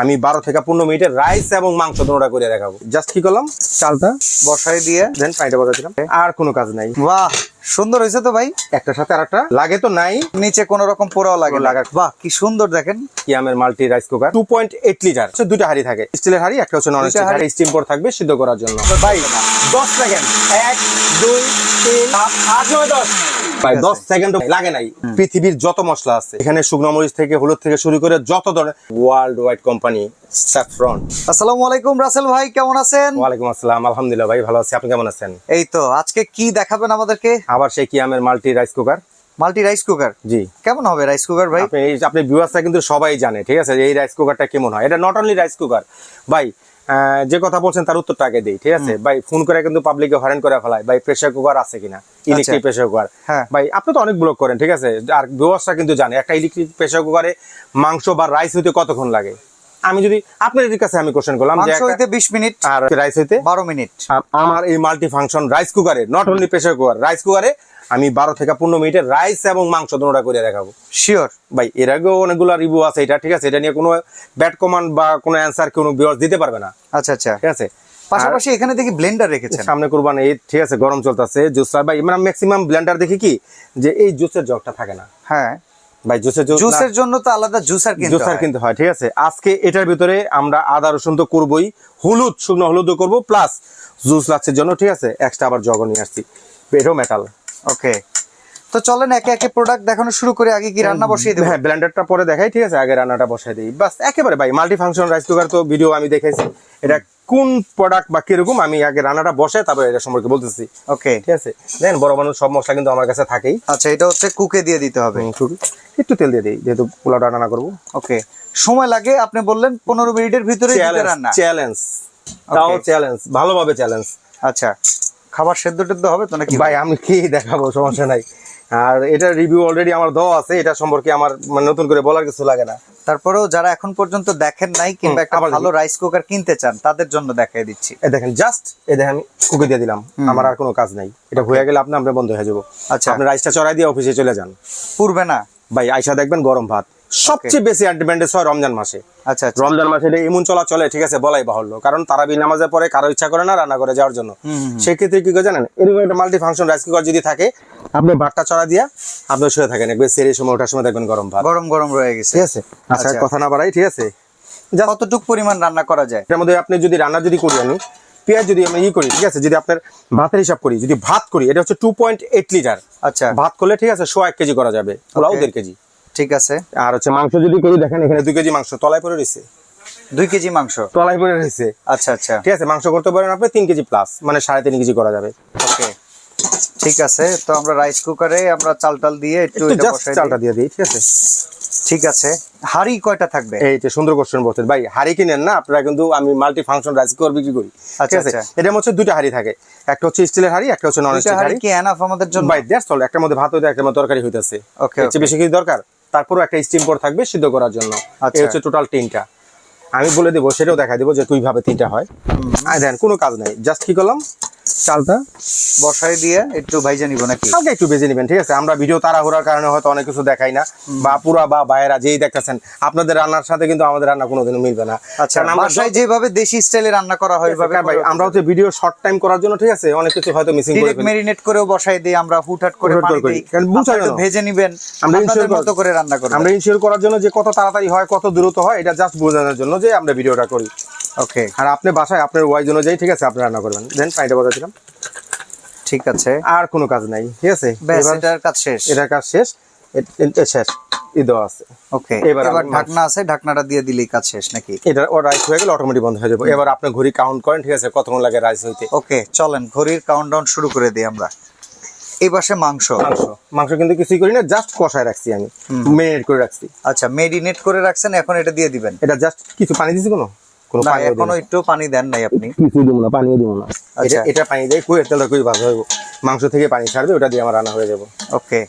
আমি 12 থেকে 15 মিনিটের রাইস এবং মাংস দুটোটা করে দেখাবো। জাস্ট কি করলাম, চালটা বসাই দিয়ে দেন পানিটা বসাই দিলাম, আর কোনো কাজ নাই। বাহ, সুন্দর হয়েছে তো ভাই। একটার সাথে আরেকটা লাগে তো নাই, নিচে কোনো রকম পোড়াও লাগে না। বাহ, কি সুন্দর দেখেন। কিয়ামের মাল্টি রাইস কুকার 2.8 লিটার, দুটো হাঁড়ি থাকে, স্টিলের হাঁড়ি, একটা হচ্ছে নন স্টিক হাঁড়ি, স্টিম পর থাকবে সিদ্ধ করার জন্য। ভাই 10 সেকেন্ড, 1 2 3 8 9 10 ভাই 10 সেকেন্ড লাগে নাই। পৃথিবীর যত মশলা আছে এখানে, শুকনো মরিচ থেকে হলুদ থেকে শুরু করে যত ধরনের, ওয়ার্ল্ড ওয়াইড কোম্পানি স্যাফরন। আসসালামু আলাইকুম রাসেল ভাই, কেমন আছেন? ওয়ালাইকুম আসসালাম, আলহামদুলিল্লাহ ভাই ভালো আছি, আপনি কেমন আছেন? এই তো, আজকে কি দেখাবেন আমাদেরকে? আবার সেই কিয়ামের multi rice cooker. Multi rice cooker, জি। কেমন হবে রাইস কুকার ভাই? আপনি ভিউয়ার্সরা কিন্তু সবাই জানে, ঠিক আছে, এই রাইস কুকারটা কেমন হয়। এটা নট অনলি রাইস কুকার ভাই, যে কথা বলছেন তার উত্তরটা আগে দেই, ঠিক আছে ভাই। ফোন করে কিন্তু পাবলিকে হয়রান করে ফেলায়, ভাই প্রেসার কুকার আছে কিনা, ইলেকট্রিক প্রেসার কুকার। ভাই আপনি তো অনেক ব্লগ করেন, ঠিক আছে, আর ভিউয়ার্সরা কিন্তু জানে একটা ইলেকট্রিক প্রেসার কুকারে মাংস বা রাইস হইতে কতক্ষণ লাগে। আমি যদি আপনাদের কাছে আমি কোশ্চেন করলাম, মাংস হইতে 20 মিনিট আর রাইস হইতে 12 মিনিট। আমার এই মাল্টি ফাংশন রাইস কুকারে, not only pressure cooker, rice কুকারে আমি 12 থেকে 15 মিনিটের রাইস এবং মাংস দুটোটা করে দেখাবো। শিওর ভাই, এর আগেও অনেকগুলো রিভিউ আছে, এটা ঠিক আছে, এটা নিয়ে কোনো ব্যাড কমান্ড বা কোনো অ্যান্সার কোনো ভিউয়ার্স দিতে পারবে না। আচ্ছা আচ্ছা, ঠিক আছে। পাশাপাশি এখানে দেখি ব্লেন্ডার রেখেছেন, সামনে কুরবানি ঈদ, ঠিক আছে, গরম চলতেছে, জুসার ভাই মানে ম্যাক্সিমাম ব্লেন্ডার দেখি কি যে এই জুসের জগটা থাকে না। হ্যাঁ ভাই, জুসের জন্য তো আলাদা জুসার কিনতে হয়, ঠিক আছে। আজকে এটার ভিতরে আমরা আদা রসুন তো করবোই, হলুদ, শুকনো হলুদও করবো, প্লাস জুস লাগছে জন্য, ঠিক আছে, এক্সট্রা আবার জগ নিয়ে আসছি, এটাও মেটাল। ওকে, তো চলেন একে একে প্রোডাক্ট দেখানো শুরু করে। আগে কি রান্না বসিয়ে দেব? হ্যাঁ, ব্লেন্ডারটা পরে দেখাই, ঠিক আছে, আগে রান্নাটা বসাই দিই বাস একেবারে। ভাই মাল্টি ফাংশন রাইস কুকার তো ভিডিও আমি দেখাইছি, এটা কোন প্রোডাক্ট বা কিরকম, আমি আগে রান্নাটা বসে তারপরে এটা সম্পর্কে বলতেছি। ওকে, ঠিক আছে, দেন বড় মানুষ সব মশলা কিন্তু আমার কাছে থাকেই। আচ্ছা, এটা হচ্ছে কুকে দিয়ে দিতে হবে, একটু তেল দিয়ে দিই যেহেতু পোলাওটা রান্না করবো। ওকে, সময় লাগে আপনি বললেন 15 মিনিটের ভিতরে রান্না। চ্যালেঞ্জ, তাও চ্যালেঞ্জ, ভালোভাবে চ্যালেঞ্জ। আচ্ছা, খাবার সেদ্ধ টেদ্ধ হবে তো নাকি? ভাই আমি কি দেখাবো, সমস্যা নাই। আর এটা রিভিউ অলরেডি আমার দেওয়া আছে, এটা সম্পর্কে আমার মানে নতুন করে বলার কিছু লাগে না। তারপরেও যারা এখন পর্যন্ত দেখেন নাই কিংবা একটা ভালো রাইস কুকার কিনতে চান তাদের জন্য দেখাই দিচ্ছি। এই দেখেন, জাস্ট এই দেখেন আমি কুকে দিয়ে দিলাম, আমার আর কোনো কাজ নাই। এটা হয়ে গেলে আমরা বন্ধ হয়ে যাবো। আচ্ছা, আপনি রাইসটা চড়াই দিয়ে অফিসে চলে যান, পুরবে না ভাই। আইসা দেখবেন গরম ভাত। সবচেয়ে বেশি অ্যাডভান্টেজ হয় রমজান মাসে। আচ্ছা, রমজান মাসে এটা এমন চলে, ঠিক আছে, বলাই বাহুল্য, কারণ তারাবি নামাজের পরে কারো ইচ্ছা করে না রান্না করে যাওয়ার জন্য। সেক্ষেত্রে কি করে জানেন, এরকম একটা মাল্টি ফাংশন রাইস কুকার যদি থাকে, আপনি ভাতটা চড়া দিয়া আপনি শুয়ে থাকেন, একবার সেরের সময় ওঠার সময় দেখবেন গরম ভাত, গরম গরম রয়ে গেছে। ঠিক আছে। আচ্ছা, কথা না বাড়াই, ঠিক আছে, কতটুকু পরিমাণ রান্না করা যায় এটার মধ্যে? আপনি যদি রান্না যদি করি, আমি পেঁয়াজ যদি আমি করি, ঠিক আছে, যদি আপনার ভাতের হিসাব করি, যদি ভাত করি, এটা হচ্ছে 2.8 লিটার। আচ্ছা, ভাত করলে, ঠিক আছে, 1.5 কেজি করা যাবে, পোলাও 1.5 কেজি। ঠিক আছে। আর হচ্ছে মাংস যদি করি, দেখেন এখানে 2 কেজি মাংস তলায় পড়ে রয়েছে, 2 কেজি মাংস তলায় পড়ে রয়েছে। আচ্ছা আচ্ছা, ঠিক আছে, মাংস করতে পারেন আপনি 3 কেজি প্লাস, মানে 3.5 কেজি করা যাবে। ওকে, ঠিক আছে। তো আমরা রাইস কুকারে আমরা চাল দিয়ে একটু এটা বসাই দিই, চালটা দিয়ে দিই, ঠিক আছে। ঠিক আছে। হাঁড়ি কয়টা থাকবে? এইটা সুন্দর কোশ্চেন বলছেন ভাই। হাঁড়ি কিনেন না আপনারা, কিন্তু আমি মাল্টি ফাংশন রাইস কুকার বিক্রি করি, ঠিক আছে। এটা হচ্ছে দুটো হাঁড়ি থাকে, একটা হচ্ছে স্টিলের হাঁড়ি, একটা হচ্ছে নন স্টিক হাঁড়ি। কি এনাফ আমাদের জন্য? ভাই দ্যাটস অল। একটার মধ্যে ভাত হইতে, একটার মধ্যে তরকারি হইতাছে, ওকে, এর চেয়ে বেশি কিছু দরকার? তারপরও একটা স্টিম পর থাকবে সিদ্ধ করার জন্য। এই হচ্ছে টোটাল 3টা। আমি বলে দেবো, সেটাও দেখাই দেবো যে কিভাবে 3টা হয়। দেন কোনো কাজ নাই, জাস্ট কি করলাম, চালটা বসাই দিয়ে একটু ভাইজে নিব নাকি? হালকা একটু ভেজে নেবেন, ঠিক আছে। আমরা ভিডিও তাড়াহুড়ার কারণে হয়তো অনেক কিছু দেখাই না, বা পুরা বা বাইরা যেই দেখতেছেন আপনাদের রান্নার সাথে কিন্তু আমাদের রান্না কোনোদিনও মিলবে না। আচ্ছা, বাসায় যেভাবে দেশি স্টাইলে রান্না করা হয় ওইভাবে ভাই, আমরা হচ্ছে ভিডিও শর্ট টাইম করার জন্য, ঠিক আছে, অনেক কিছু হয়তো মিসিং করে ফেলি। ম্যারিনেট করেও বসাই দিই আমরা, হুটহাট করে পানি দেই, কারণ বুঝাই না, ভেজে নেবেন, আমরা আপনাদের মতো করে রান্না করব। আমরা ইনশিওর করার জন্য যে কত তাড়াতাড়ি হয়, কত দ্রুত হয়, এটা জাস্ট বোঝানোর জন্য যে আমরা ভিডিওটা করি। ওকে, আর আপনি বাসায় আপনার ওয়াইজ অনুযায়ী, ঠিক আছে, আপনি রান্না করবেন। দেন পানিটা বসাইছিলাম, ঠিক আছে, আর কোনো কাজ নাই, ঠিক আছে। এটার কাজ শেষ, এটার কাজ শেষ, এটা শেষ, ঈদ আছে। ওকে, এবার ঢাকনা আছে, ঢাকনাটা দিয়ে দিলেই কাজ শেষ নাকি? এটা রাইস হয়ে গেলে অটোমেটিক বন্ধ হয়ে যাবে। এবার আপনি ঘড়ি কাউন্ট করেন, ঠিক আছে, কতক্ষণ লাগে রাইস হইতে। ওকে, চলেন ঘড়ির কাউন্টডাউন শুরু করে দিই আমরা। এই পাশে মাংস কিন্তু কিছুই করি না, জাস্ট কষায় রাখছি, আমি মেরিনেট করে রাখছি। আচ্ছা, মেরিনেট করে রাখছেন, এখন এটা দিয়ে দিবেন। এটা জাস্ট কিছু পানি দিছি, কোনো এখনো একটু পানি দেন নাই আপনি? কিছু দিব না, পানিও দিব না। আচ্ছা, এটা পানি দিয়ে কুয়ের তেলটা কুই ভাজা হইব, মাংস থেকে পানি ছাড়বে, ওটা দিয়ে আমার রান্না হয়ে যাবে। ওকে,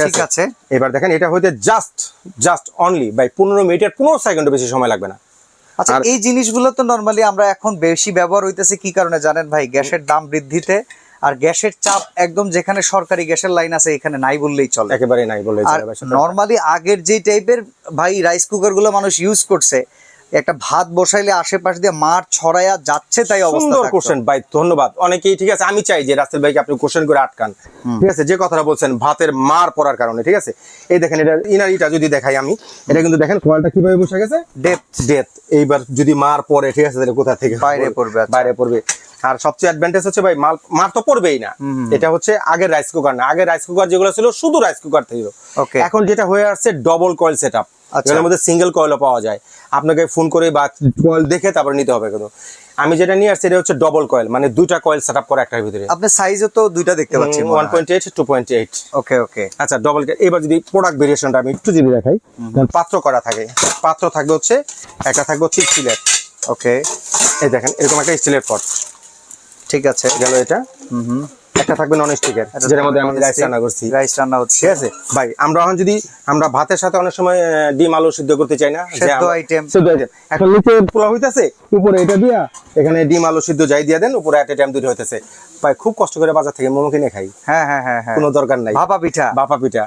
ঠিক আছে। এবার দেখেন, এটা হইতে জাস্ট অনলি বাই 15 মিনিটের 15 সেকেন্ডও বেশি সময় লাগবে না। আচ্ছা, এই জিনিসগুলো তো নরমালি আমরা এখন বেশি ব্যবহার হইতেছে কি কারণে জানেন ভাই? গ্যাসের দাম বৃদ্ধিতে, আর গ্যাসের চাপ একদম যেখানে সরকারি গ্যাসের লাইন আছে এখানে নাই বললেই চলে, একেবারে নাই বললেই চলে। নরমালি আগের যে টাইপের ভাই রাইস কুকার গুলো মানুষ ইউজ করছে, একটা ভাত বসাইলে আশেপাশ দিয়ে মার ছড়ায়া যাচ্ছে, তাই অবস্থা সুন্দর থাকতো। কোশ্চেন ভাই, ধন্যবাদ। অনেকেই ঠিক আছে, আমি চাই যে রাসেল ভাইকে আপনি কোশ্চেন করে আটকান, ঠিক আছে, যে কথাটা বলছেন ভাতের মার পড়ার কারণে, ঠিক আছে। এই দেখেন এটা ইনারিটা যদি দেখাই আমি, এটা কিন্তু দেখেন কোয়ালটা কিভাবে বসে গেছে, ডেপথ। এইবার যদি মার পড়ে, ঠিক আছে, তাহলে কোথা থেকে বাইরে পড়বে, আচ্ছা। বাইরে পড়বে। আর সবচেয়ে অ্যাডভান্টেজ হচ্ছে ভাই মার তো পড়বেই না। এটা হচ্ছে আগের রাইস কুকার না, আগের রাইস কুকার যেগুলো ছিল শুধু রাইস কুকার ছিল। Okay. এখন যেটা হয়ে আসছে ডবল কয়েল সেটআপ, আচ্ছা। এর মধ্যে সিঙ্গেল কয়েলও পাওয়া যায়। আপনাকে ফোন করে বা কয়েল দেখে তারপর নিতে হবে। কিন্তু আমি যেটা নিয়ে আসছি এটা হচ্ছে ডবল কয়েল, মানে দুইটা কয়েল সেটআপ করা একটার ভিতরে। আপনার সাইজও তো দুইটা দেখতে পাচ্ছি, 1.8 2.8। ওকে ওকে। আচ্ছা, ডবল। এবার যদি প্রোডাক্ট ভেরিয়েশনটা আমি একটু যদি দেখাই, পাত্র করা থাকে, পাত্র থাকবে হচ্ছে একটা থাকবে হচ্ছে স্টিলের। ওকে, এই দেখেন এরকম একটা স্টিলের পট ঠিক আছে, গেল এটা। একটা থাকবে নন স্টিকের, যেটার মধ্যে আমি রাইস রান্না করছি। রাইস রান্না হচ্ছে, ঠিক আছে ভাই। আমরা এখন যদি আমরা ভাতের সাথে অনেক সময় ডিম আলু সিদ্ধ করতে চাই না, যে সেদ্ধ আইটেম। এখন নিচে পোলাও হইতাছে, উপরে এটা দিয়া এখানে ডিম আলু সিদ্ধ যাই দিয়া দেন, উপরে একটা টাইম দুটো হইতেছে। ভাই খুব কষ্ট করে বাজার থেকে মোমো কিনে খাই, হ্যাঁ হ্যাঁ হ্যাঁ হ্যাঁ, কোনো দরকার নাই। ভাপা পিঠা, বাপা পিঠা,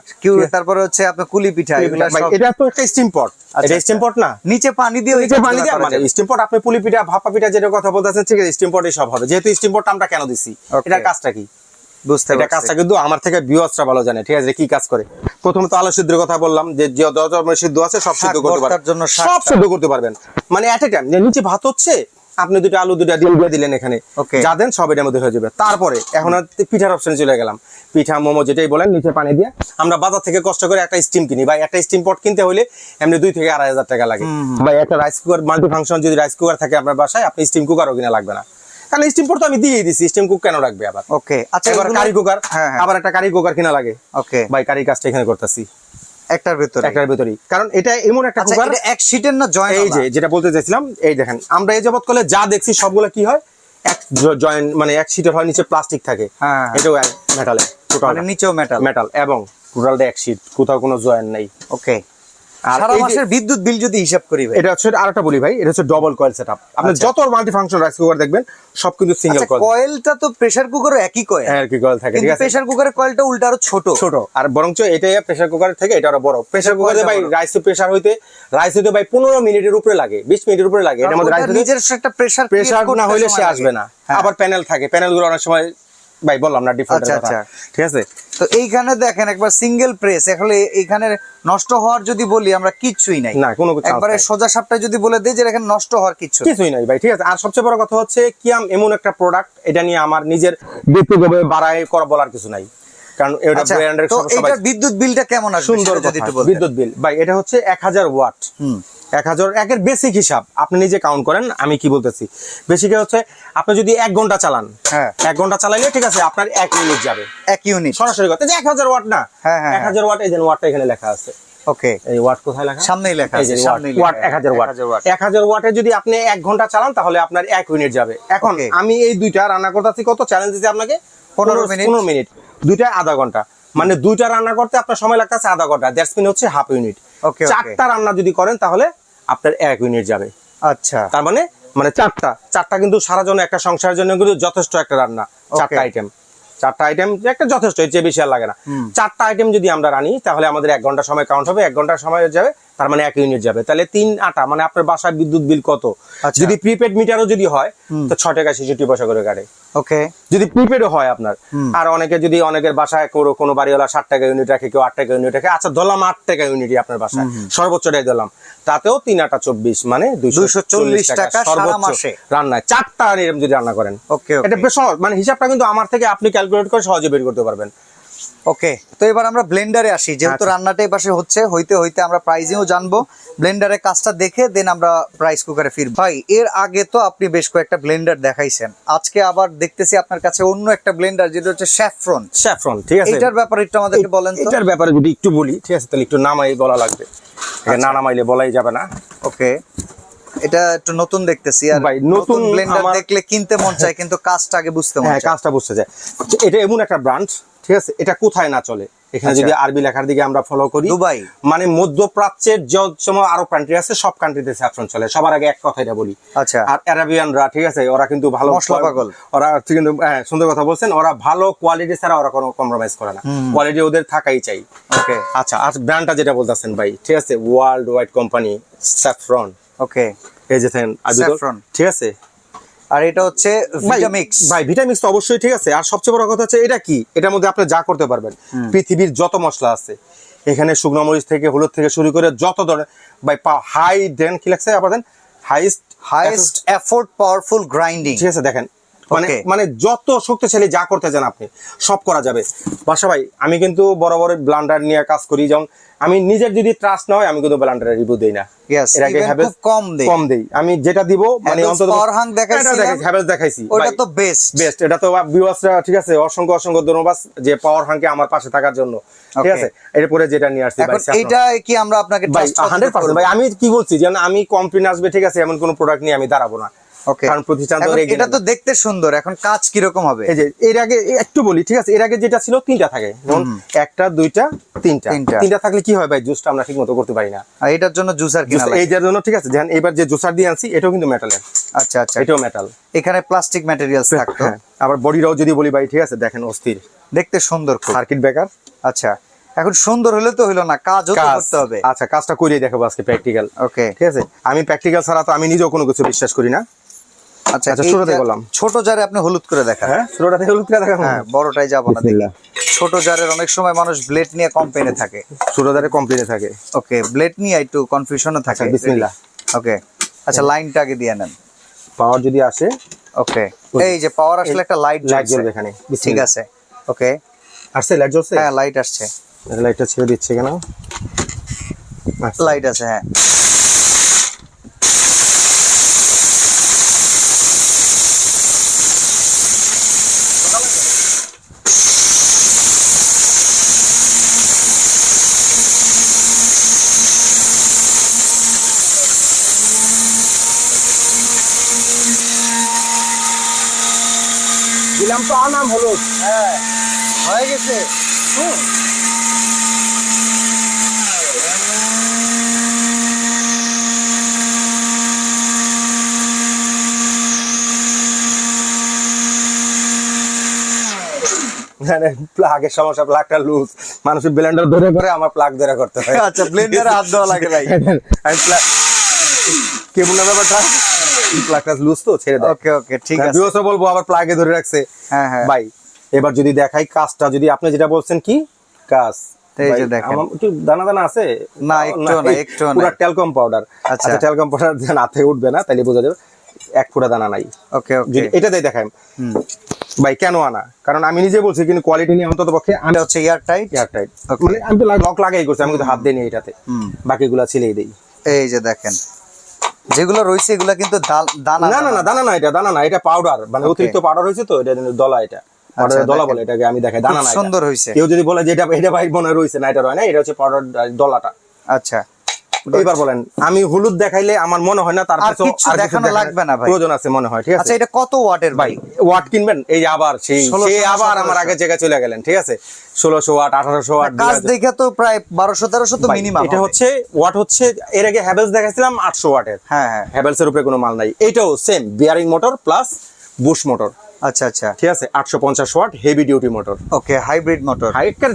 তারপরে হচ্ছে আপনার কুলি পিঠা, এগুলা ভাই সব এটা তো একটা স্টিম পট। এটা স্টিম পট না, নিচে পানি দিয়ে নিচে পানি দিয়ে মানে স্টিম পট। আপনি পুলি পিঠা ভাপা পিঠা যেটা কথা বলতেছেন, ঠিক আছে, স্টিম পটে সব হবে। যেহেতু স্টিম পটটা আমরা কেন দিছি, এটার কাজটা কি? বুঝতে এটা কাজটা কিন্তু আমার থেকে ভিউয়ার্সরা ভালো জানে, ঠিক আছে, কি কাজ করে। প্রথমে তো আলু সিদ্ধের কথা বললাম, যে যত রকমের সিদ্ধ আছে সব সিদ্ধ করতে পারবেন, সব সিদ্ধ করতে পারবেন, মানে এট এ টাইম। যে নিচে ভাত হচ্ছে, আপনি দুটো আলু দুটো ডিম দিয়ে দিলেন এখানে, যা দেন সব এটার মধ্যে হয়ে যাবে। তারপরে এখন পিঠার অপশনে চলে গেলাম, পিঠা মোমো যেটাই বলেন, নিচে পানি দিয়ে। আমরা বাজার থেকে কষ্ট করে একটা স্টিম কিনি ভাই, একটা স্টিম পট কিনতে হলে এমনি 2 থেকে 2,500 টাকা লাগে ভাই। একটা রাইস কুকার মাল্টি ফাংশন যদি রাইস কুকার থাকে আপনার বাসায়, আপনি স্টিম কুকারও কিনা লাগবে না, কারণ স্টিম পট তো আমি দিয়েই দিছি, স্টিম কুক কেন রাখবে আবার? ওকে, আচ্ছা, এবার কারি কুকার, আবার একটা কারি কুকার কিনা লাগে। ওকে ভাই, কারি কাজটা এখানে করতেছি একটার ভিতরেই, কারণ এটা এমন একটা কুকার। এটা এক শীটের না জয়েন্ট? এই যে যেটা বলতে চাইছিলাম, এই দেখেন আমরা এই যাবত করলে যা দেখছি সবগুলো কি হয়, এক জয়েন্ট, মানে এক শীটের হয়, নিচে প্লাস্টিক থাকে, এটাও মেটালে, টোটাল মানে নিচেও মেটাল এবং টোটালটা এক শীট, কোথাও কোনো জয়েন্ট নাই। ওকে। আর সারা মাসের বিদ্যুৎ বিল যদি হিসাব করি ভাই, এটা হচ্ছে আরেকটা বলি ভাই, এটা হচ্ছে ডবল কয়েল সেটআপ। আপনি যত মাল্টি ফাংশন রাইস কুকার দেখবেন সব কিন্তু সিঙ্গেল কয়েল। কয়েলটা তো প্রেসার কুকারও একই কয়েল, একই কয়েল থাকে, ঠিক আছে। প্রেসার কুকারের কয়েলটা উল্টা আরো ছোট, আর বরঞ্চ এটাই প্রেসার কুকারের থেকে এটা আরো বড়। প্রেসার কুকারে ভাই রাইস প্রেসার হইতে ভাই 15 মিনিটের উপরে লাগে, 20 মিনিটের উপরে লাগে। এটার মধ্যে রাইস নিজের একটা প্রেসার না হইলে সে আসবে না। আবার প্যানেল থাকে, প্যানেলগুলো অনেক সময় ভাই বললাম না ডিফল্ট কথা, ঠিক আছে। তো এইখানে দেখেন একবার সিঙ্গেল প্রেস, এখন এইখানে নষ্ট হওয়ার যদি বলি আমরা কিচ্ছুই নাই, না কোনো কিছু। একবারে সোজা সাপটা যদি বলে দেই যে এখানে নষ্ট হওয়ার কিছুই নাই ভাই, ঠিক আছে। আর সবচেয়ে বড় কথা হচ্ছে কিয়াম এমন একটা প্রোডাক্ট, এটা নিয়ে আমার নিজের ব্যক্তিগত বাড়াই করা বলার কিছু নাই, কারণ এটা ব্র্যান্ডের সব। এটার বিদ্যুৎ বিলটা কেমন আসবে? সুন্দর কথা, বিদ্যুৎ বিল ভাই এটা হচ্ছে 1000 ওয়াট। 1000 একের বেসিক হিসাব আপনি নিজে কাউন্ট করেন, আমি কি বলতেছি। বেসিক হচ্ছে আপনি যদি 1 ঘন্টা চালান, 1 ঘন্টা চালাইলে ঠিক আছে আপনার 1 ইউনিট যাবে, 1 ইউনিট সরাসরি কথা, যে 1000 ওয়াট না, 1000 ওয়াট। এই যে ওয়াটটা এখানে লেখা আছে, ওকে, এই ওয়াট কোথায় লেখা? সামনেই লেখা আছে, ওয়াট 1000 ওয়াট। 1000 ওয়াটে যদি আপনি 1 ঘন্টা চালান তাহলে আপনার 1 ইউনিট যাবে। এখন আমি এই দুইটা রান্না করতেছি, কত চ্যালেঞ্জ দিছি আপনাকে? 15 মিনিট, দুইটা আধা ঘন্টা, মানে দুইটা রান্না করতে আপনার সময় লাগতেছে আধা ঘন্টা, দ্যাটস মিন হচ্ছে হাফ ইউনিট। চারটা রান্না যদি করেন তাহলে আপনার 1 ইউনিট যাবে। আচ্ছা, তার মানে চারটা কিন্তু সারা জন্য একটা সংসারের জন্য কিন্তু যথেষ্ট একটা রান্না। চারটা আইটেম একটা যথেষ্ট, এর চেয়ে বেশি আর লাগে না। চারটা আইটেম যদি আমরা রানি তাহলে আমাদের 1 ঘন্টা সময় কাউন্ট হবে, 1 ঘন্টার সময় যাবে, তার মানে 1 ইউনিট যাবে। তাহলে 3 8 মানে আপনার বাসার বিদ্যুৎ বিল কত? যদি প্রিপেড মিটারও যদি হয় তো 6 টাকা 66 পয়সা করে কাটে। ওকে, যদি প্রিপেডও হয় আপনার। আর অনেকের বাসায় কোনো বাড়িওয়ালা 60 টাকা ইউনিট রাখে, কেউ 8 টাকা ইউনিট রাখে। আচ্ছা ধরলাম 8 টাকা ইউনিটই আপনার বাসায়, সর্বোচ্চটাই দিলাম, তাতেও 3 8 24 মানে 240 টাকা সর্বোচ্চ রান্নায়। চারটা এরকম যদি রান্না করেন, এটা বেশ সহজ, মানে হিসাবটা কিন্তু আমার থেকে আপনি ক্যালকুলেট করে সহজে বের করতে পারবেন। ওকে, তো এবার আমরা ব্লেন্ডারে আসি, যেহেতু রান্নাটা এই পাশে হইতে আমরা প্রাইসিংও জানবো, ব্লেন্ডারের কাজটা দেখে দেন আমরা রাইস কুকারে ফিরব। ভাই এর আগে তো আপনি বেশ কয়েকটা ব্লেন্ডার দেখাইছেন, আজকে আবার দেখতেছি আপনার কাছে অন্য একটা ব্লেন্ডার, যেটা হচ্ছে স্যাফরন, ঠিক আছে। এটার ব্যাপারে একটু আমাদেরকে বলেন তো। এটার ব্যাপারে যদি একটু বলি, ঠিক আছে, তাহলে একটু নামাই বলা লাগবে, না নামাইলে বলাই যাবে না। ওকে, এটা একটু নতুন দেখতেছি, আর ভাই নতুন ব্লেন্ডার দেখলে কিনতে মন চায়, কিন্তু কাজটা আগে বুঝতে মন চায়। কাজটা বুঝতে চায়। এটা এমন একটা ব্র্যান্ড, ঠিক আছে, এটা কোথায় না চলে। এখানে যদি আরবি লেখার দিকে আমরা ফলো করি, দুবাই মানে মধ্যপ্রাচ্যের যত আরব কান্ট্রি আছে সব কান্ট্রিতে স্যাফরন চলে। সবার আগে এক কথা এটা বলি। আচ্ছা, আর আরাবিয়ানরা, ঠিক আছে, ওরা কিন্তু ভালো মশলা পাগল, ওরা কিন্তু সুন্দর কথা বলছেন, ওরা ভালো কোয়ালিটি ছাড়া ওরা কোনো কম্প্রোমাইজ করে না, কোয়ালিটি ওদের থাকাই চাই। ওকে, আচ্ছা, আর ব্র্যান্ডটা যেটা বলতেছেন ভাই, ঠিক আছে, ওয়ার্ল্ড ওয়াইড কোম্পানি স্যাফরন। ওকে, এই যে দেখেন আবিদুল, Saffron। ঠিক আছে আর এটা হচ্ছে ভিটামিক্স। ভাই ভিটামিক্স তো অবশ্যই ঠিক আছে। আর সবচেয়ে বড় কথা হচ্ছে এটা কি, এটার মধ্যে আপনি যা করতে পারবেন, পৃথিবীর যত মশলা আছে এখানে শুকনো মরিচ থেকে হলুদ থেকে শুরু করে যত ধরনের ভাই হাই দেন কি লাগছে আবার দেন হাইয়েস্ট এফোর্ট পাওয়ারফুল গ্রাইন্ডিং। ঠিক আছে দেখেন মানে Okay. মানে যত শক্তিশালী যা করতে চান আপনি সব করা যাবে। বাসা ভাই আমি কিন্তু বড় বড় ব্লান্ডার নিয়ে কাজ করি, যেমন আমি নিজের যদি ট্রাস্ট না হয় আমি কিন্তু ব্লান্ডারের রিভিউ দেই না। Yes, এর আগে even হ্যাভেলস খুব কম দেই। কম দেই, আমি যেটা দিব মানে Havells অন্তত Power Hang দেখাইছিলাম। হ্যাভেলস দেখাইছি ওটা ভাই, তো বেস্ট। বেস্ট। এটা তো ভিউয়ার্সরা ঠিক আছে, অসংখ্য অসংখ্য ধন্যবাদ যে পাওয়ার হাঙ্কে আমার পাশে থাকার জন্য। ঠিক Okay. আছে, এরপরে যেটা নিয়ে আসছি ভাই এখন এটা কি আমরা আপনাকে ভাই trust করতে 100% পারবো? ভাই আমি কি বলছি যে আমি কমপ্লেন আসবে ঠিক আছে এমন কোন প্রোডাক্ট নিয়ে আমি দাঁড়াবো না। Okay. কারণ প্রতিষ্ঠান তো এখন regular এটা তো না। দেখতে সুন্দর, এখন কাজ কি রকম হবে? এই যে এর আগে একটু বলি ঠিক আছে, এর আগে যেটা ছিল তিনটা থাকে, যেমন একটা দুইটা তিনটা তিনটা। তিনটা থাকলে কি হয় ভাই, জুসটা আমরা ঠিক মতো করতে পারি না। আর এটার জন্য জুসার কিনা লাগে। এই যার জন্য ঠিক আছে, যেন এবার যে জুসার দিয়ে আনছি এটাও কিন্তু মেটালের, আচ্ছা আচ্ছা, এটাও মেটাল। এখানে প্লাস্টিক ম্যাটেরিয়ালস থাকতো। হ্যাঁ, আবার বডিটাও যদি বলি ভাই ঠিক আছে দেখেন অস্থির, দেখতে সুন্দর খুব। Circuit breaker. আচ্ছা, এখন সুন্দর হলে তো হলো না, কাজও তো কাজ করতে হবে। আচ্ছা, কাজটা করিয়ে দেখাবো আজকে প্র্যাকটিক্যাল। ওকে, ঠিক আছে, আমি প্র্যাকটিক্যাল ছাড়া তো আমি নিজেও কোনো কিছু বিশ্বাস করি না। আচ্ছা আচ্ছা, এই শুরুতে যে বললাম। ছোট জারে আপনি হলুদ করে দেখান। হ্যাঁ, শুরুটাতে হলুদ করে দেখাবো। হ্যাঁ, বড়টাই যাব না দেখি। বিসমিল্লাহ। ছোট জারের অনেক সময় মানুষ ব্লেড নিয়ে কমপ্লেনে থাকে। শুরুটাতে কমপ্লিটে থাকে। ওকে, ব্লেড নিয়ে একটু কনফিউশনও থাকে। আচ্ছা, বিসমিল্লাহ। ওকে, আচ্ছা লাইনটা আগে দিয়ে নেন। পাওয়ার যদি আসে, ওকে, এই যে পাওয়ার আসলে একটা লাইট লাইট জ্বলছে জ্বলবে এখানে। ঠিক আছে। ওকে, আসছে লাইট জ্বলছে। হ্যাঁ লাইট আসছে, লাইটটা ছেড়ে দিচ্ছে কেন? লাইট আছে হ্যাঁ। দিলাম তো আনাম হলুদ। হ্যাঁ, হয়ে গেছে। প্লাগের সমস্যা, প্লাগটা লুজ, মানুষের ব্লেন্ডার ধরে করে আমার প্লাগ ধরে করতে হয়। আচ্ছা, ব্লেন্ডারে হাত দেওয়া লাগে ভাই। আমি প্লাগ কেবল না ব্যাপারটা, প্লাগটা লুজ তো ছেড়ে দাও। ওকে ওকে, ঠিক আছে। বিওসও বলবো আবার প্লাগে ধরে রাখছে। হ্যাঁ হ্যাঁ ভাই এবার যদি দেখাই কাজটা, যদি আপনি যেটা বলছেন কি কাজ, এই যে ভাই, দেখেন। আমার একটু দানা দানা আছে না, একটুও না, একটুও না। পুরো টেলকম পাউডার। আচ্ছা। আচ্ছা, টেলকম পাউডার হাতে উঠবে না, তাইলে বোঝা যাবে এক ফোঁটা দানা নাই। ওকে ওকে, যদি এটা দিয়ে দেখাই ভাই কেন আনা, কারণ আমি নিজে বলছি কিন্তু কোয়ালিটি নিয়ে অন্তত পক্ষে আমি এটা হচ্ছে এয়ার টাইট। Airtight, Okay. মানে আমি তো লক লাগাই করছি, আমি কিন্তু হাত দিই নি এটাতে, বাকিগুলা ছিলেই দেই। এই যে দেখেন, যেগুলো রয়েছে এগুলা কিন্তু দানা না না না, দানা না, এটা দানা না, এটা পাউডার, মানে Okay. অতিরিক্ত পাউডার হয়েছে তো, এটা দলা, এটা পাউডারের দলা দেখেন। বলে এটাকে, আমি দেখাই দানা খুব না। এটা। সুন্দর হয়েছে। কেউ যদি বলে যে এটা এটা ভাই মনে রয়েছে না, এটা রয় না, এটা হচ্ছে পাউডার দলাটা। আচ্ছা, এইবার বলেন, আমি হলুদ দেখাইলে আমার মনে হয় না তার আর কাছে কিচ্ছু দেখানো লাগবে না ভাই। প্রয়োজন আছে মনে হয়। ঠিক আছে আচ্ছা, এটা কত ওয়াটের ভাই, ভাই? ওয়াট কিনবেন, এই যে আবার সেই 1600 সে আবার আমার আগে জায়গায় চলে গেলেন। ঠিক আছে, 1600 ওয়াট, 1800 ওয়াট, কাজ দেখে তো প্রায় 1200-1300 তো ভাই, মিনিমাম। এটা হচ্ছে ওয়াট হচ্ছে, এর আগে হ্যাভেলস দেখাইছিলাম 800 ওয়াটের। হ্যাঁ হ্যাঁ, হ্যাভেলস এর উপরে কোনো মাল নাই, এটাও same bearing motor plus bush motor. আচ্ছা আচ্ছা, ঠিক আছে, 850 watt heavy duty motor. Okay, hybrid motor.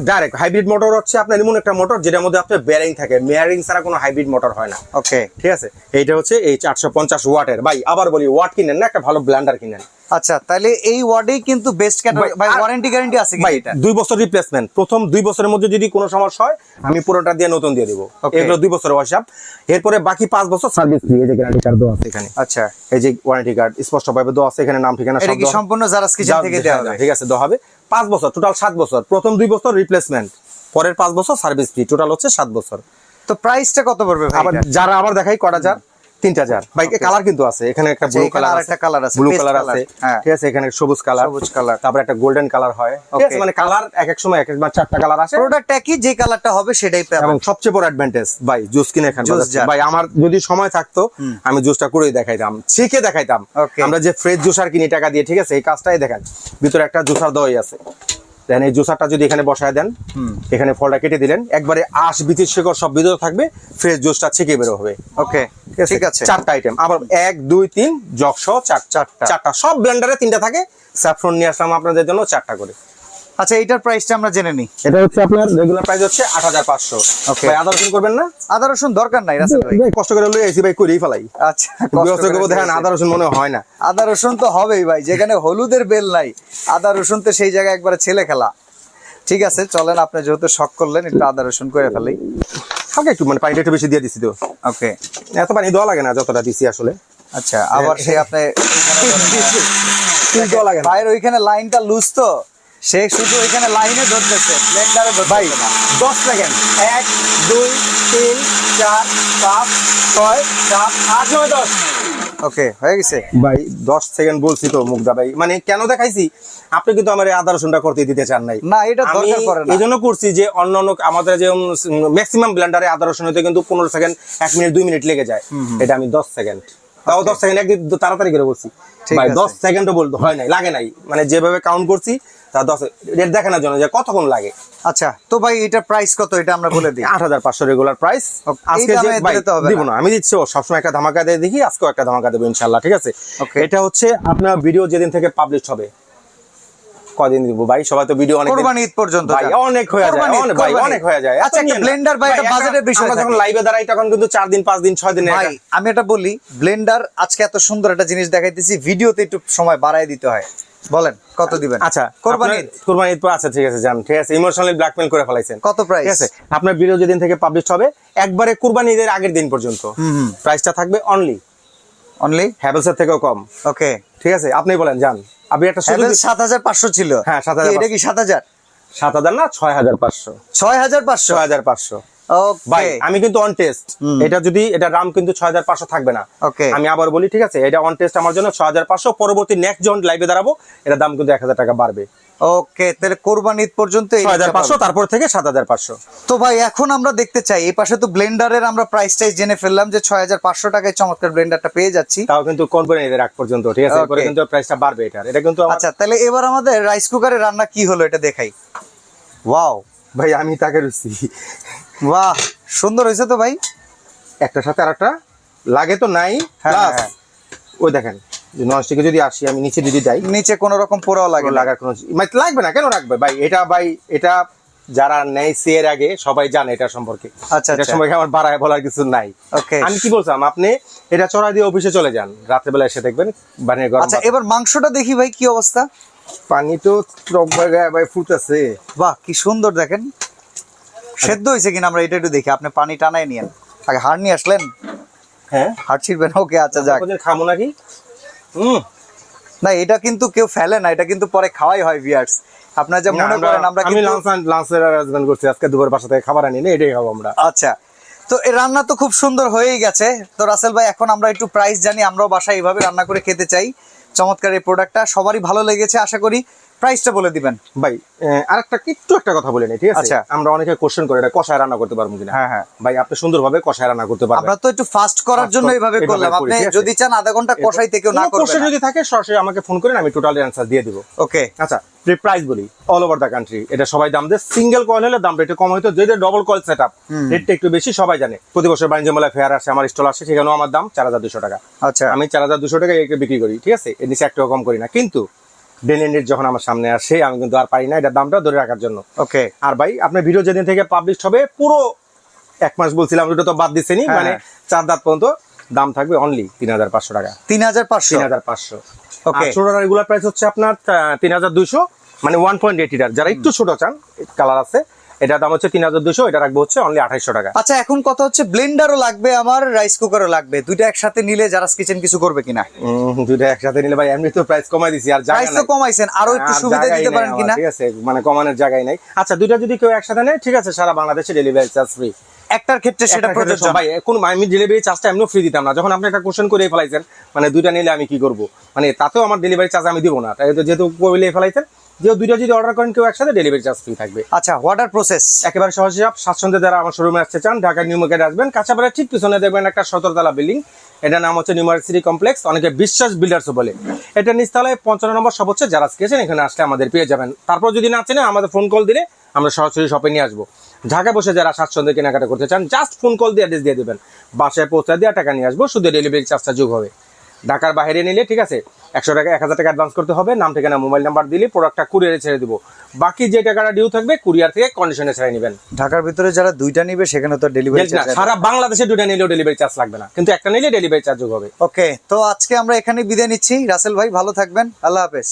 Direct hybrid motor হচ্ছে আপনার এমন একটা মোটর যেটার মধ্যে আপনার বেয়ারিং থাকে, বেয়ারিং ছাড়া কোনো হাইব্রিড মোটর হয় না। ওকে, ঠিক আছে, এইটা হচ্ছে এই 450 ওয়াটের। ভাই আবার বলি, ওয়াট কিনেন না, একটা ভালো ব্লেন্ডার কিনেন। আচ্ছা, তাহলে এই ওয়ার্ডেই কিন্তু বেস্ট ক্যাটাগরি ভাই। আর- ওয়ারেন্টি গ্যারান্টি আছে কি ভাই এটা? 2 বছর রিপ্লেসমেন্ট, প্রথম 2 বছরের মধ্যে যদি কোনো সমস্যা হয় আমি পুরোটা দিয়ে নতুন দিয়ে দিব। Okay. এগুলো 2 বছরের হিসাব, এরপরে বাকি 5 বছর সার্ভিস ফ্রি। এই যে গ্যারান্টি কার্ড দেওয়া আছে এখানে, আচ্ছা, এই যে ওয়ারেন্টি কার্ড স্পষ্টভাবে দেওয়া আছে এখানে, নাম ঠিকানা এটা সব কি দেওয়া- সম্পূর্ণ জারাস কিচেন থেকে দেওয়া হবে? ঠিক আছে, দেওয়া হবে 5 বছর, টোটাল 7 বছর। প্রথম 2 বছর রিপ্লেসমেন্ট, পরের 5 বছর সার্ভিস ফ্রি, টোটাল হচ্ছে 7 বছর। তো প্রাইসটা কত পড়বে ভাই আবার এটা? যারা আবার দেখাই কটা যার 3000। ভাই কালার কিন্তু আছে এখানে, একটা ব্লু এখানে কালার আরেকটা colour আছে, ব্লু paste কালার colour, আছে। হ্যাঁ। ঠিক আছে, এখানে সবুজ কালার, সবুজ কালার। তারপর একটা গোল্ডেন কালার হয়। ঠিক আছে, Okay. মানে কালার এক এক সময় এক এক, 4টা কালার আসে। প্রোডাক্ট একই, যে কালারটা হবে সেটাই এবং পাবেন। সবচেয়ে বড় অ্যাডভান্টেজ ভাই, জুস কিনে খান Juice jar। ভাই। আমার যদি সময় থাকতো আমি জুসটা করেই দেখাইতাম, ছেঁকে দেখাইতাম। Okay. আমরা যে ফ্রেশ জুসার কিনি টাকা দিয়ে, ঠিক আছে, এই কাজটাই দেখেন। ভিতরে একটা জুসার দেওয়াই আছে, দেন এই জুসারটা যদি এখানে বসায় দেন, এখানে ফলটা কেটে দিলেন, একবারে আঁশ বিচির শিকড় সব ভিতরে থাকবে, ফ্রেশ জুসটা ছেঁকে বের হবে। ওকে, ঠিক আছে। 4টা আইটেম, আবার 1 2 3 জগ সহ 4টা সব ব্লেন্ডারে 3টা থাকে। স্যাফরন নিয়ে আসলাম আপনাদের জন্য 4টা করে। আচ্ছা এইটার প্রাইসটা আমরা জেনে নিই। এটা হচ্ছে আপনার রেগুলার প্রাইস হচ্ছে 8500। Okay. ভাই আদা রসুন করবেন না? আদা রসুন দরকার নাই রাসেল ভাই। ভাই কষ্ট করে লই আইছি ভাই, করেই ফেলাই। আচ্ছা কষ্ট বিয়স্ত করে করবো, দেখেন দিয়েছে। আদা রসুন মনে হয় না। আদা রসুন তো হবেই ভাই, যেখানে হলুদের বেল নাই আদা রসুন তো সেই জায়গায় একবারে ছেলে খেলা। ঠিক আছে চলেন, আপনি যেহেতু শখ করলেন একটু আদা রসুন করে ফেলি। হালকা একটু মানে পানিটা একটু বেশি দিয়ে দিছি তো। ওকে এত পানি দেওয়া লাগে না যতটা দিছি আসলে। আচ্ছা আবার সে আপনি দেওয়া লাগে না। ভাইয়ের ওইখানে লাইনটা লুজ তো, সে শুধু ওইখানে লাইনে ধরতেছে, ব্লেন্ডারে ভাই ধরতেছে না। 10 সেকেন্ড, 1 2 3 4 5 6 7 8 9 10। ওকে হয়ে গেছে। ভাই 10 সেকেন্ড বলছি তো মুগ্ধা ভাই, মানে কেন দেখাইছি, আপনি কিন্তু আমার এই আদা রসুনটা করতে দিতে চান নাই। না এটা আমি দরকার পড়ে না। এই জন্য করছি যে অন্যান্য আমাদের যে ম্যাক্সিমাম ব্লেন্ডারে আদা রসুন হতে কিন্তু 15 সেকেন্ড 1 মিনিট 2 মিনিট লেগে যায়, এটা আমি 10 সেকেন্ড, তাও 10 সেকেন্ড একদিন তাড়াতাড়ি করে বলছি ঠিক ভাই। আছে। 10 সেকেন্ডও বলতে হয় নাই, লাগে নাই, মানে যেভাবে কাউন্ট করছি তা 10 রেট দেখানোর জন্য যে কতক্ষণ লাগে। আচ্ছা তো ভাই এটা প্রাইস কত এটা আমরা বলে দিই। 8500 রেগুলার প্রাইস। Okay, আজকে এই যে দামে ভাই দিলে তো হবে দিব না। না, আমি দিচ্ছি ও সবসময় একটা ধামাকা দিয়ে দেখি, আজকেও একটা ধামাকা দেবো ইনশাআল্লাহ, ঠিক আছে। Okay. এটা হচ্ছে আপনার ভিডিও যেদিন থেকে পাবলিশ হবে, কদিন দিব ভাই, সবাই তো ভিডিও অনেক কোরবানি ঈদ পর্যন্ত ভাই যান। অনেক হয়ে যায়, কোরবানি ঈদ, অনেক ভাই কোরবানি। অনেক হয়ে যায়। আচ্ছা একটা ব্লেন্ডার বা একটা বাজেটের বিষয় আমরা যখন থাকে। লাইভে দাঁড়াই তখন কিন্তু 4 দিন 5 দিন 6 দিন ভাই আমি এটা বলি, ব্লেন্ডার আজকে এত সুন্দর একটা জিনিস দেখাইতেছি, ভিডিওতে একটু সময় বাড়ায় দিতে হয়। বলেন কত দিবেন? আচ্ছা কোরবানি আপনার ঈদ। কোরবানি ঈদ তো আছে, ঠিক আছে জান, ঠিক আছে, ইমোশনালি ব্ল্যাকমেল করে ফেলাইছেন। কত প্রাইস? ঠিক আছে, আপনার ভিডিও যেদিন থেকে পাবলিশ হবে একবারে কুরবানি ঈদের আগের দিন পর্যন্ত প্রাইসটা থাকবে অনলি অনলি হ্যাভেলসের থেকেও কম। ওকে ঠিক আছে, আপনি বলেন জান, আপনি একটা সুযোগ 7500 ছিল। হ্যাঁ, 7500 এটা কি 7000? 7000 না 6500। 6500 6500 ভাই, ওকে আমি কিন্তু অন টেস্ট, এটা যদি এটা দাম কিন্তু 6500 থাকবে না। Okay. আমি আবার বলি, ঠিক আছে, এটা অন টেস্ট আমার জন্য 6500, পরবর্তী নেক্সট জন লাইভে দাঁড়াবো এটা দাম কিন্তু 1000 টাকা বাড়বে। ওকে তাহলে কোরবানি ঈদ পর্যন্ত এই 6500, তারপর থেকে 7500। তো ভাই এখন আমরা দেখতে চাই, এই পাশে তো ব্লেন্ডারের আমরা প্রাইসটাই জেনে ফেললাম যে 6500 টাকায় চমৎকার ব্লেন্ডারটা পেয়ে যাচ্ছি। তাও কিন্তু কোম্পানি এদের রাখ পর্যন্ত, ঠিক আছে, এরপরে Okay. কিন্তু প্রাইসটা বাড়বে এটার। এটা কিন্তু আমার- আচ্ছা তাহলে এবার আমাদের রাইস কুকারে রান্না কি হলো এটা দেখাই। ওয়াও ভাই আমি তাকে রুচি বাহ সুন্দর হয়েছে তো ভাই। একটার সাথে আরেকটা লাগে তো নাই। হ্যাঁ, Plus, হ্যাঁ। ওই দেখেন যে ননস্টিকে যদি আসি আমি নিচে যদি দেই, নিচে কোনো রকম পোড়াও লাগে না। লাগার কোনো মানে লাগবে না, কেন রাখবে ভাই? এটা ভাই এটা যারা নেইছে এর আগে সবাই জানে এটা সম্পর্কে। আচ্ছা, এটা আচ্ছা। সম্পর্কে আমার বাড়ায় বলার কিছু নাই। Okay. আমি কি বলছিলাম, আপনি এটা চড়াই দিয়ে অফিসে চলে যান, রাত্রে বেলা এসে দেখবেন বানিয়ে গরম আচ্ছা ভাত। এবার মাংসটা দেখি ভাই কি অবস্থা। পানি তো টক জায়গায় ভাই ফুটতেছে। বাহ কি সুন্দর দেখেন, সেদ্ধ হয়েছে কিনা আমরা এটা একটু দেখি। আপনি পানি টানাই নিয়েন, আগে হাড় নিয়ে আসলেন, হ্যাঁ, হাড় ছিড়বেন। ওকে আচ্ছা যাক। কোনদিন খাবো নাকি? না এটা কিন্তু কেউ ফেলে না, এটা কিন্তু পরে খাওয়াই হয় ভিউয়ার্স। আপনারা যা মনে করেন আমরা আমি কিন্তু লাঞ্চের অ্যারেঞ্জমেন্ট করছি, আজকে দুপুর বাসা থেকে খাবার আনি না, এটাই খাবো আমরা। আচ্ছা তো এই রান্না তো খুব সুন্দর হয়েই গেছে। তো রাসেল ভাই এখন আমরা একটু প্রাইস জানি, আমরাও বাসায় এইভাবে রান্না করে খেতে চাই। চমৎকার এই প্রোডাক্টটা সবারই ভালো লেগেছে আশা করি। প্রাইসটা বলে দিবেন। ভাই আরেকটা একটু একটা কথা বলে নিই, ঠিক আছে? আচ্ছা। আমরা অনেকে কোশ্চেন করে এটা কষায় রান্না করতে পারবো কিনা। হ্যাঁ, হ্যাঁ। ভাই আপনি সুন্দরভাবে কষায় রান্না করতে পারবেন। আমরা তো একটু ফাস্ট করার জন্য এইভাবে এইভাবে করলাম। করি, আপনি ঠিক আছে? যদি চান আধা ঘন্টা কষাই থেকেও না কোনো করবেন। question যদি থাকে সরাসরি আমাকে ফোন করেন, আমি টোটাল অ্যান্সার দিয়ে দিব। ওকে আচ্ছা, প্রাইস বলি অল ওভার দ্য কান্ট্রি এটা সবাই দাম দেয়। সিঙ্গেল কয়েল হলে দামটা একটু কম হইতো, যেটা ডবল কয়েল সেটআপ রেটটা একটু বেশি, সবাই জানে। প্রতি বছর বাণিজ্য মেলায় ফেয়ার আসে, আমার স্টল আসে, সেখানেও আমার দাম 4200 টাকা। আচ্ছা আমি 4200 টাকা একে বিক্রি করি, ঠিক আছে, এর নিচে একটাও কম করি না। কিন্তু ডেলিনেট যখন আমার সামনে আসে আমি কিন্তু আর পারি না এটা দামটা ধরে রাখার জন্য। ওকে আর ভাই আপনার ভিডিও যেদিন থেকে পাবলিশ হবে পুরো 1 মাস বলছিলাম, ওটা তো বাদ দিচ্ছেনি, হ্যাঁ। মানে 4 দাঁত পর্যন্ত দাম থাকবে অনলি 3500 টাকা। 3500 3500। Okay. আর ছোটটার রেগুলার প্রাইস হচ্ছে আপনার 3200, মানে 1.8 লিটার, যারা একটু ছোট চান কালার আছে, এটার দাম হচ্ছে 3200, এটা রাখবো হচ্ছে অনলি 2800 টাকা। আচ্ছা এখন কথা হচ্ছে ব্লেন্ডারও লাগবে আমার, রাইস কুকারও লাগবে, দুইটা একসাথে নিলে জারাস কিচেন কিছু করবে কিনা? দুইটা একসাথে নিলে ভাই এমনি তো প্রাইস কমাই দিছি, আর জায়গা প্রাইস তো নাই। কমাইছেন, আরো একটু আর সুবিধা জায়গাই দিতে নাই পারেন আমার, কিনা? ঠিক আছে, মানে কমানোর জায়গায় নাই। আচ্ছা দুইটা যদি কেউ একসাথে নেয়, ঠিক আছে, সারা বাংলাদেশে ডেলিভারি চার্জ ফ্রি। একটার ক্ষেত্রে সেটা প্রযোজ্য ভাই কোন আমি ডেলিভারি চার্জটা এমনিও ফ্রি দিতাম না, যখন আপনি একটা কোশ্চেন করে ফেলাইছেন, মানে দুইটা নিলে আমি কি করব, মানে তাতেও আমার ডেলিভারি চার্জ আমি দিব না, তাই তো যেহেতু বলে ফেলাইছেন, যেহেতু দুইটা যদি অর্ডার করেন কেউ একসাথে, ডেলিভারি চার্জ ফ্রি থাকবে। আচ্ছা অর্ডার প্রসেস একেবারে সহজ হিসাব, স্বাচ্ছন্দ্যে যারা আমার শোরুমে আসতে চান, ঢাকার নিউ মার্কেটে আসবেন, কাঁচাপাড়ার ঠিক পিছনে দেখবেন একটা 17 তলা বিল্ডিং, এটার নাম হচ্ছে ইউনিভার্সিটি কমপ্লেক্স, অনেকে বিশ্বাস বিল্ডার্স বলে। এটা নিচতলায় 55 নম্বর শপ হচ্ছে জারাস কিচেন, এখানে আসলে আমাদের পেয়ে যাবেন। তারপর যদি না চেনে আমাদের ফোন কল দিলে আমরা সরাসরি শপে নিয়ে আসবো। ঢাকা বসে যারা স্বাচ্ছন্দ্যে কেনাকাটা করতে চান, জাস্ট ফোন কল দিয়ে অ্যাড্রেস দিয়ে দেবেন, বাসায় পৌঁছে দিয়ে টাকা নিয়ে আসবো, শুধু ডেলিভারি চার্জটা যোগ হবে। ঢাকার বাইরে নিলে ঠিক আছে 100 টাকা 1000 টাকা অ্যাডভান্স করতে হবে, নাম ঠিকানা মোবাইল নাম্বার দিলে প্রোডাক্টটা কুরিয়ারে ছেড়ে দিব। বাকি যে টাকাটা ডিউ থাকবে কুরিয়ার থেকে কন্ডিশনে ছেড়ে নেবেন। ঢাকার ভিতরে যারা 2টা নিবে সেখানে তো ডেলিভারি না, সারা বাংলাদেশে 2টা নিলেও ডেলিভারি চার্জ লাগবে না, কিন্তু একটা নিলে ডেলিভারি চার্জ হবে। ওকে, তো আজকে আমরা এখানে বিদায় নিচ্ছি। রাসেল ভাই ভালো থাকবেন, আল্লাহ হাফেজ।